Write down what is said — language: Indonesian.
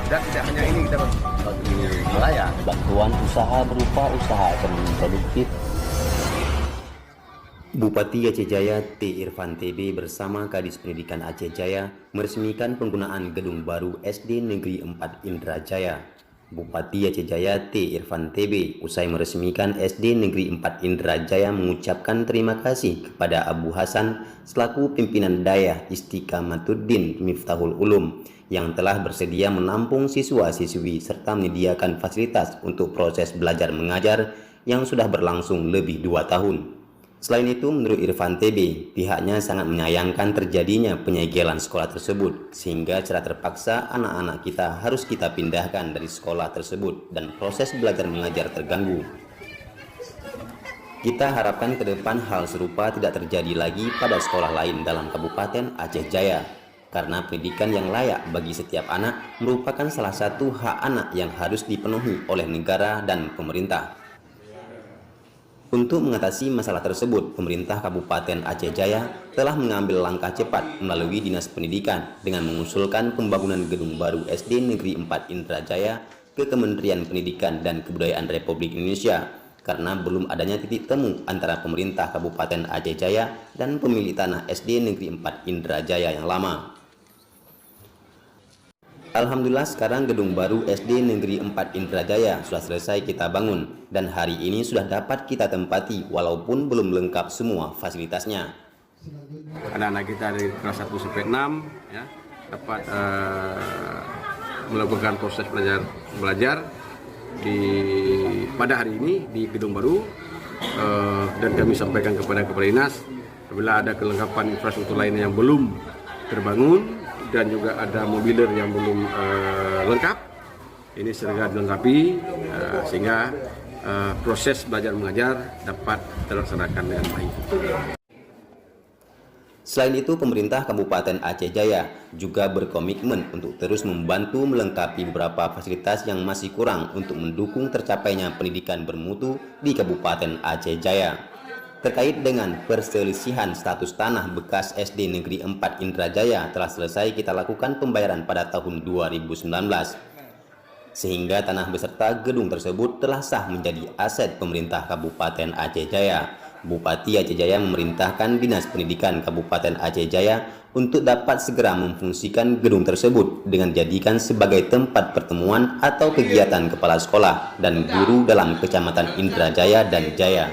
Dan tidak hanya ini kita bagi nelayan. Bantuan usaha berupa usaha ekonomi produktif. Bupati Aceh Jaya T. Irfan TB bersama Kadis Pendidikan Aceh Jaya meresmikan penggunaan gedung baru SD Negeri 4 Indrajaya. Bupati Aceh Jaya T. Irfan TB usai meresmikan SD Negeri 4 Indrajaya mengucapkan terima kasih kepada Abu Hasan selaku pimpinan Dayah Istiqamatuddin Miftahul Ulum yang telah bersedia menampung siswa-siswi serta menyediakan fasilitas untuk proses belajar mengajar yang sudah berlangsung lebih 2 tahun. Selain itu, menurut Irfan TB, pihaknya sangat menyayangkan terjadinya penyegelan sekolah tersebut, sehingga secara terpaksa anak-anak kita harus kita pindahkan dari sekolah tersebut dan proses belajar mengajar terganggu. Kita harapkan ke depan hal serupa tidak terjadi lagi pada sekolah lain dalam Kabupaten Aceh Jaya, karena pendidikan yang layak bagi setiap anak merupakan salah satu hak anak yang harus dipenuhi oleh negara dan pemerintah. Untuk mengatasi masalah tersebut, pemerintah Kabupaten Aceh Jaya telah mengambil langkah cepat melalui Dinas Pendidikan dengan mengusulkan pembangunan gedung baru SD Negeri 4 Indrajaya ke Kementerian Pendidikan dan Kebudayaan Republik Indonesia karena belum adanya titik temu antara pemerintah Kabupaten Aceh Jaya dan pemilik tanah SD Negeri 4 Indrajaya yang lama. Alhamdulillah sekarang gedung baru SD Negeri 4 Indrajaya sudah selesai kita bangun dan hari ini sudah dapat kita tempati walaupun belum lengkap semua fasilitasnya. Anak-anak kita dari kelas 1 sampai 6 ya, dapat melakukan proses belajar pada hari ini di gedung baru dan kami sampaikan kepada Kepala Dinas apabila ada kelengkapan infrastruktur lainnya yang belum terbangun dan juga ada mobiler yang belum lengkap, ini segera dilengkapi sehingga proses belajar mengajar dapat terlaksanakan dengan baik. Selain itu, pemerintah Kabupaten Aceh Jaya juga berkomitmen untuk terus membantu melengkapi beberapa fasilitas yang masih kurang untuk mendukung tercapainya pendidikan bermutu di Kabupaten Aceh Jaya. Terkait dengan perselisihan status tanah bekas SD Negeri 4 Indrajaya telah selesai kita lakukan pembayaran pada tahun 2019. Sehingga tanah beserta gedung tersebut telah sah menjadi aset pemerintah Kabupaten Aceh Jaya. Bupati Aceh Jaya memerintahkan Dinas Pendidikan Kabupaten Aceh Jaya untuk dapat segera memfungsikan gedung tersebut dengan dijadikan sebagai tempat pertemuan atau kegiatan kepala sekolah dan guru dalam Kecamatan Indrajaya dan Jaya.